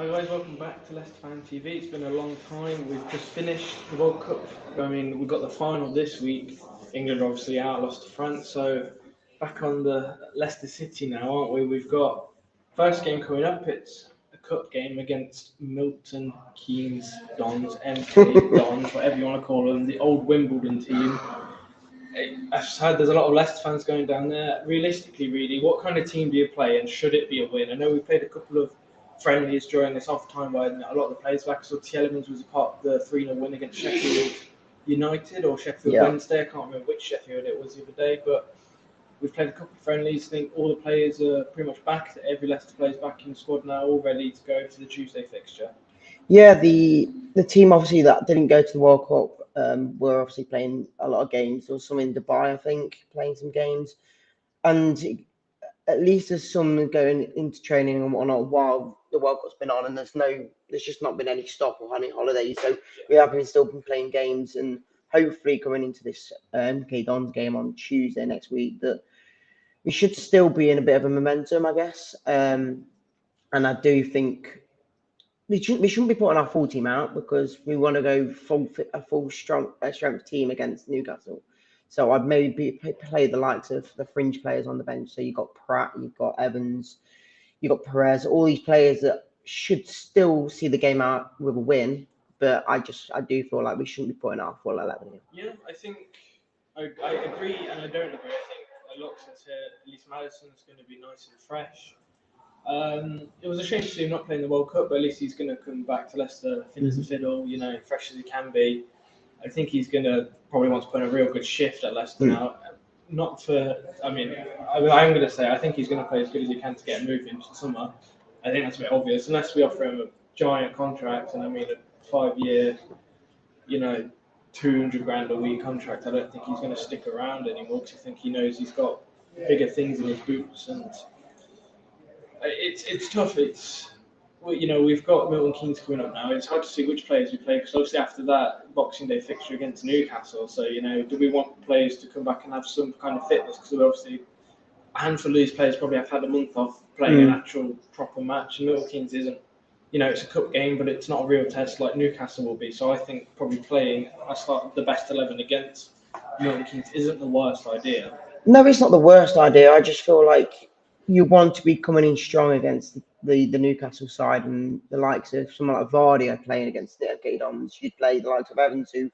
Hi guys, welcome back to Leicester Fan TV. It's been a long time. We've just finished the World Cup. I mean, we've got the final this week. England are obviously out, lost to France. So back on the Leicester City now, aren't we? We've got first game coming up. It's a cup game against Milton Keynes Dons, MK Dons, whatever you want to call them, the old Wimbledon team. I've heard there's a lot of Leicester fans going down there. Realistically, really, what kind of team do you play, and should it be a win? I know we played a couple of friendlies during this off time where a lot of the players back. So Tielemans was a part of the 3-0 win against Sheffield United or Sheffield Wednesday. I can't remember which Sheffield it was the other day, but we've played a couple of friendlies. I think all the players are pretty much back. Every Leicester player's back in the squad now, all ready to go for the Tuesday fixture. Yeah, the team obviously that didn't go to the World Cup were obviously playing a lot of games. There was some in Dubai, I think, playing some games, and at least there's some going into training and whatnot while the World Cup's been on, and there's just not been any stop or any holidays. So we have still been playing games, and hopefully coming into this MK Dons game on Tuesday next week, that we should still be in a bit of a momentum, I guess. And I do think we shouldn't be putting our full team out because we want to go full strength team against Newcastle. So I'd maybe play the likes of the fringe players on the bench. So you've got Pratt, you've got Evans, you've got Perez, all these players that should still see the game out with a win. But I do feel like we shouldn't be putting our full 11 in. Yeah, I think I agree and I don't agree. I think a lot says here at least Madison's going to be nice and fresh. It was a shame to see him not playing the World Cup, but at least he's going to come back to Leicester fit as a fiddle, fresh as he can be. I think he's going to probably want to put in a real good shift at Leicester now. Not for, I'm going to say I think he's going to play as good as he can to get a move into the summer. I think that's a bit obvious, unless we offer him a giant contract, and a 5-year, 200 grand a week contract. I don't think he's going to stick around anymore because I think he knows he's got bigger things in his boots, and it's tough. We've got Milton Keynes coming up now. It's hard to see which players we play because obviously after that Boxing Day fixture against Newcastle. So do we want players to come back and have some kind of fitness? Because obviously a handful of these players probably have had a month off playing an actual proper match, and Milton Keynes isn't. It's a cup game, but it's not a real test like Newcastle will be. So I think probably playing the best 11 against Milton Keynes isn't the worst idea. No, it's not the worst idea. I just feel like you want to be coming in strong against the Newcastle side, and the likes of someone like Vardy are playing against the MK Dons. You'd play the likes of Evans, who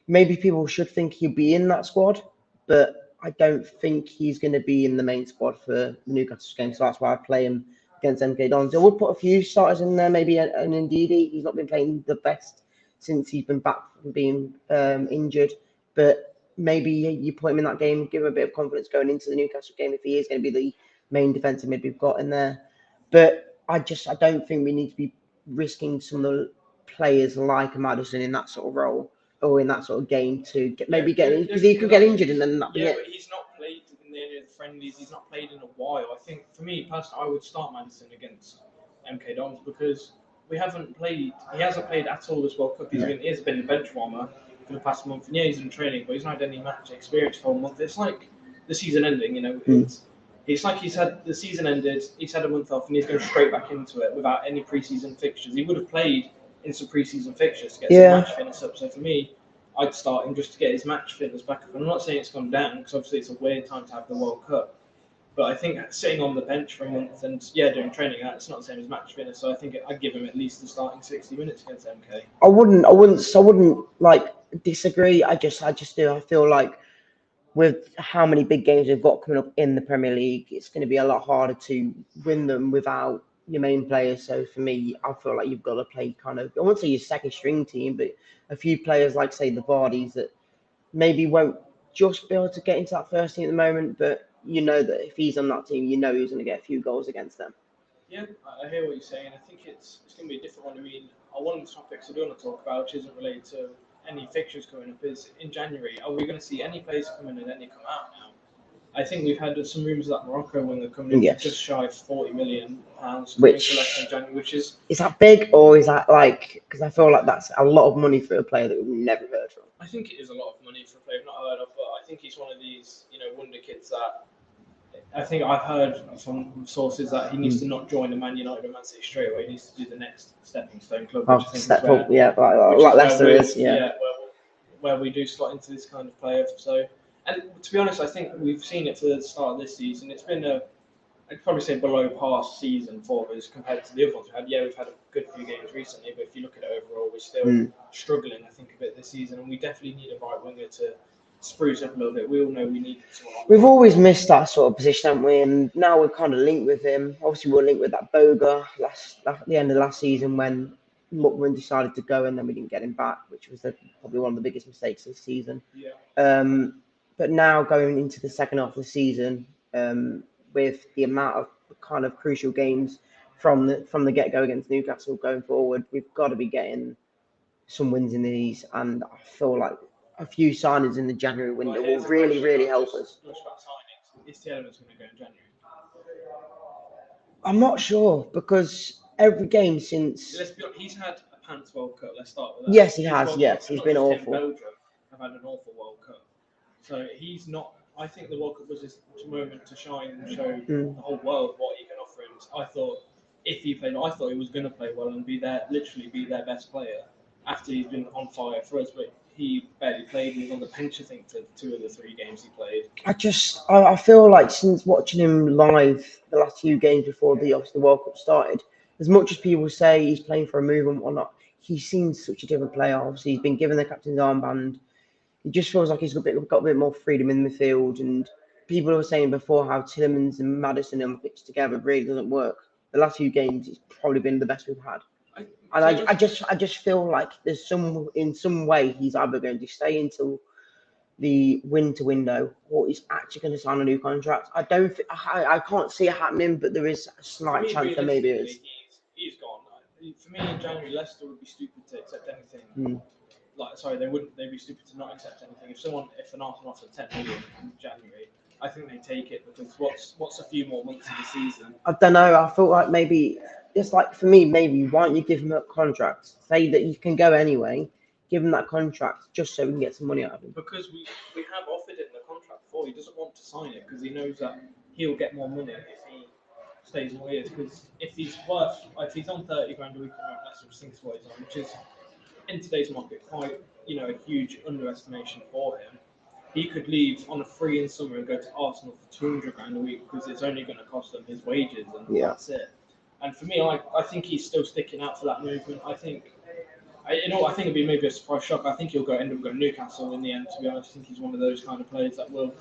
maybe people should think he'll be in that squad, but I don't think he's going to be in the main squad for the Newcastle game. So that's why I play him against MK Dons. I would put a few starters in there, maybe an Ndidi. He's not been playing the best since he's been back from being injured, but maybe you put him in that game, give him a bit of confidence going into the Newcastle game if he is going to be the main defensive mid we've got in there. But I don't think we need to be risking some of the players like Madison in that sort of role or in that sort of game to get injured, because he could get injured and then that'd be it. But he's not played in any of the friendlies. He's not played in a while. I think for me personally, I would start Madison against MK Dons because we haven't played. He hasn't played at all this World Cup. He has been a bench warmer for the past month. And he's in training, but he's not had any match experience for a month. It's like the season ending. It's like he's had the season ended, he's had a month off, and he's going straight back into it without any pre-season fixtures. He would have played in some pre-season fixtures to get some match fitness up. So for me, I'd start him just to get his match fitness back up. And I'm not saying it's gone down because obviously it's a weird time to have the World Cup. But I think sitting on the bench for a month and doing training, it's not the same as match fitness. So I think I'd give him at least the starting 60 minutes against MK. I wouldn't like disagree. I feel like with how many big games we've got coming up in the Premier League, it's going to be a lot harder to win them without your main players. So for me, I feel like you've got to play I won't say your second string team, but a few players like, say, the Vardys that maybe won't just be able to get into that first team at the moment, but that if he's on that team, he's going to get a few goals against them. Yeah, I hear what you're saying. I think it's going to be a different one. One of the topics I do want to talk about, which isn't related to any fixtures coming up, is in January. Are we going to see any players come in and any come out now? I think we've had some rumours that Morocco, when they're coming in, just shy of £40 million which is that big, or is that because I feel like that's a lot of money for a player that we've never heard from. I think it is a lot of money for a player we've not heard of, but I think he's one of these wonder kids that I think I've heard from sources that he needs to not join the Man United or Man City straight away. He needs to do the next stepping stone club, which I think Step is where, up, yeah, like Leicester is, yeah. where we do slot into this kind of player. So, and to be honest, I think we've seen it to the start of this season. It's been I'd probably say below par season for us compared to the other ones we've had. Yeah, we've had a good few games recently, but if you look at it overall, we're still struggling, I think, a bit this season, and we definitely need a right winger to spruce up a little bit. We all know we need someone. We've always missed that sort of position, haven't we? And now we're kind of linked with him. Obviously, we're linked with that Boga at the end of last season when Muckman decided to go, and then we didn't get him back, which was probably one of the biggest mistakes this season. Yeah. But now going into the second half of the season, with the amount of kind of crucial games from the get-go against Newcastle going forward, we've got to be getting some wins in these, and I feel like a few signings in the January window will really help us. Is the Elements going to go in January? I'm not sure, because every game since... Let's be honest, he's had a Pants World Cup. Let's start with that. Yes, he has. Yes, he's been awful. Belgium have had an awful World Cup. So he's not... I think the World Cup was his moment to shine and show the whole world what he can offer. And I thought if he played, I thought he was going to play well and literally be their best player after he's been on fire for us. But he barely played. He was on the bench, I think, for 2 of the 3 games he played. I feel like since watching him live the last few games before the World Cup started, as much as people say he's playing for a move and whatnot, he seems such a different player. Obviously, he's been given the captain's armband. It just feels like he's got a bit more freedom in the field. And people were saying before how Tielemans and Maddison on the pitch together really doesn't work. The last few games, it's probably been the best we've had. And I just feel like there's in some way he's either going to stay until the winter window or he's actually going to sign a new contract. I can't see it happening, but there is a slight chance that maybe it is. He's gone. For me, in January, Leicester would be stupid to accept anything. They'd be stupid to not accept anything. If an Arsenal offered 10 million in January, I think they take it, because what's a few more months of the season? I don't know. I feel like maybe it's like, for me, maybe why don't you give him a contract? Say that you can go anyway. Give him that contract just so we can get some money out of him. Because we have offered him the contract before. He doesn't want to sign it because he knows that he'll get more money if he stays where he is. Because if he's on 30 grand a week, Leicester thinks what he's on, which is in today's market quite a huge underestimation for him. He could leave on a free in summer and go to Arsenal for 200 grand a week because it's only going to cost them his wages, and that's it. And for me, I think he's still sticking out for that movement. I think it'd be maybe a surprise shock. I think he'll end up going to Newcastle in the end, to be honest. I think he's one of those kind of players that will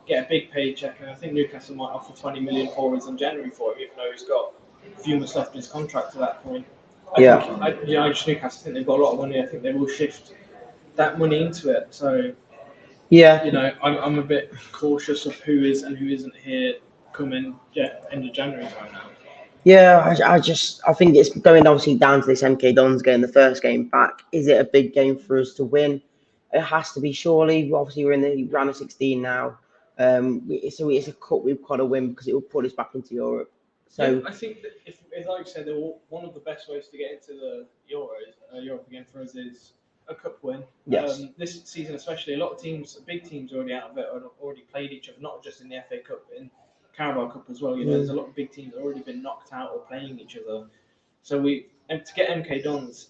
get a big paycheck, and I think Newcastle might offer 20 million for us in January for him, even though he's got a few months left in his contract at that point. Newcastle, I think they've got a lot of money. I think they will shift that money into it. So, I'm a bit cautious of who is and who isn't here coming end of January right now. Yeah, I think it's going obviously down to this MK Dons game, the first game back. Is it a big game for us to win? It has to be, surely. Obviously, we're in the round of 16 now. It's a cup we've got to win because it will put us back into Europe. So I think that if like you said, one of the best ways to get into the Europe again for us is a cup win. Yes. This season especially, a lot of big teams already out of it, already played each other, not just in the FA Cup, but in Carabao Cup as well. There's a lot of big teams that have already been knocked out or playing each other. So to get MK Dons,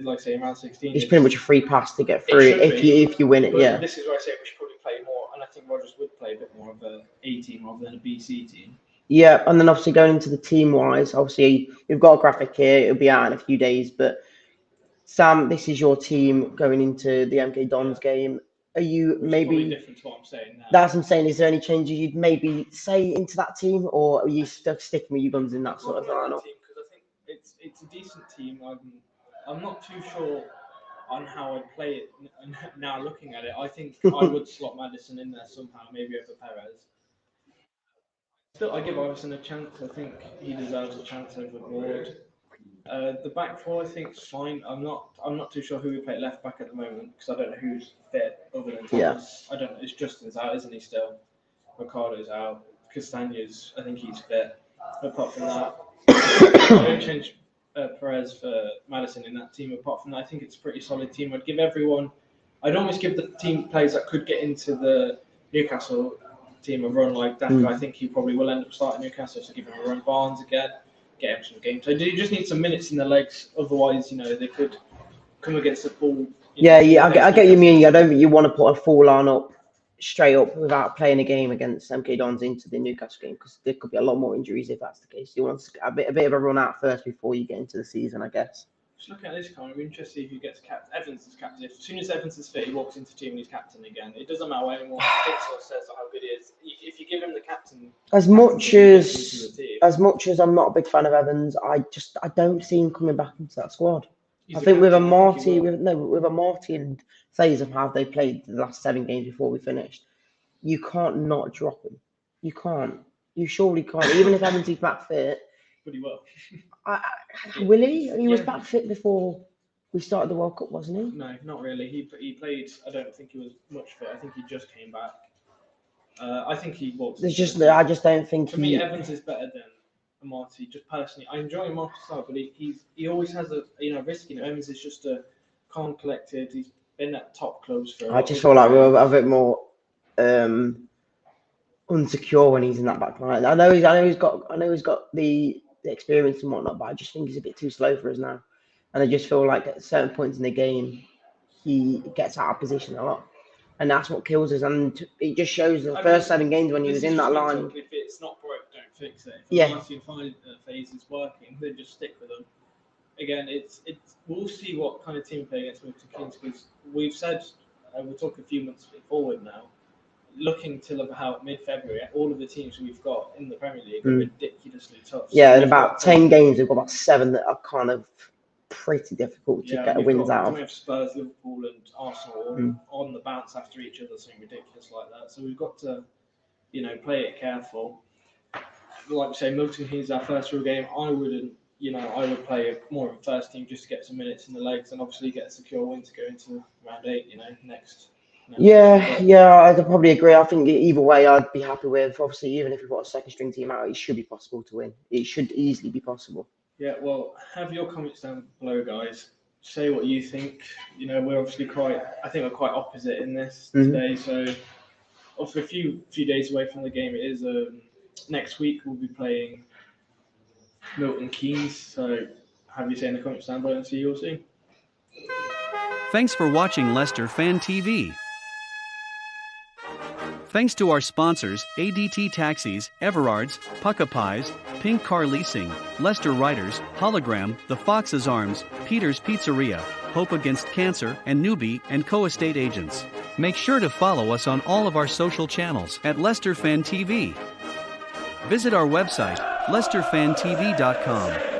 like I say, in round 16, it's pretty much a free pass to get through if you win it. But this is where I say we should probably play more, and I think Rodgers would play a bit more of a team rather than a BC team. Yeah, and then obviously going into the team-wise, obviously we've got a graphic here. It'll be out in a few days. But Sam, this is your team going into the MK Dons game. Are you maybe different to what I'm saying now? That's what I'm saying. Is there any changes you'd maybe say into that team, or are you stuck sticking with your guns in that sort of lineup? Because I think it's a decent team. I'm not too sure on how I'd play it now. Looking at it, I think I would slot Maddison in there somehow, maybe over Perez. Still, I give Iverson a chance. I think he deserves a chance over Ward. The back four, I think, is fine. I'm not too sure who we play at left back at the moment because I don't know who's fit other than Thomas. I don't know. It's Justin's out, isn't he? Still, Ricardo's out. Castaña's, I think he's fit. Apart from that, I don't change Perez for Maddison in that team. Apart from that, I think it's a pretty solid team. I'd almost give the team players that could get into the Newcastle team a run like that. I think he probably will end up starting Newcastle, so give him a run. Barnes again, get him some games. So you just need some minutes in the legs, otherwise, they could come against the full. I get what you mean. I don't think you want to put a full line up straight up without playing a game against MK Dons into the Newcastle game, because there could be a lot more injuries if that's the case. You want a bit of a run out first before you get into the season, I guess. Just looking at this kind of interesting who gets captain. Evans is captain. As soon as Evans is fit, he walks into the team and he's captain again. It doesn't matter what anyone thinks or says or how good he is. If you give him the captain, as much as I'm not a big fan of Evans, I don't see him coming back into that squad. I think with a Marty and Fazer, how they played the last 7 games before we finished, you can't not drop him. You can't. You surely can't. Even if Evans is back fit. But he will. Will he? He was back fit before we started the World Cup, wasn't he? No, not really. He played. I don't think he was much fit. I think he just came back. I think he was. I just don't think. For me, Evans is better than Marty. Just personally, I enjoy Marty's style, but he always has a risk. Evans is just a calm, collected. He's been at top clubs for. I just feel like we're a bit more unsecure when he's in that back line. I know he's got the experience and whatnot, but I just think he's a bit too slow for us now. And I just feel like at certain points in the game, he gets out of position a lot, and that's what kills us. And it just shows the first 7 games when he was in that line. If it's not broke, don't fix it. If the phase is working, then just stick with them. Again, we'll see what kind of team we play against Milton Keynes, because we've said we'll talk a few months forward now. Looking till about mid-February, all of the teams we've got in the Premier League are ridiculously tough. Yeah, in about 10 games, we've got about 7 that are kind of pretty difficult to get wins out of. We have Spurs, Liverpool, and Arsenal all on the bounce after each other, something ridiculous like that. So we've got to, play it careful. Like we say, Milton Keynes is our first real game. I would play more of a first team just to get some minutes in the legs, and obviously get a secure win to go into round 8. Next. I'd probably agree. I think either way, I'd be happy with. Obviously, even if we've got a second string team out, it should be possible to win. It should easily be possible. Yeah, well, have your comments down below, guys. Say what you think. We're obviously quite opposite in this today. So, also a few days away from the game, it is next week we'll be playing Milton Keynes. So, have you say in the comments down below and see you all soon. Thanks for watching Leicester Fan TV. Thanks to our sponsors, ADT Taxis, Everard's, Pucka Pies, Pink Car Leasing, Leicester Riders, Hologram, The Fox's Arms, Peter's Pizzeria, Hope Against Cancer, and Newbie & Co. Estate Agents. Make sure to follow us on all of our social channels at Leicester Fan TV. Visit our website, leicesterfantv.com.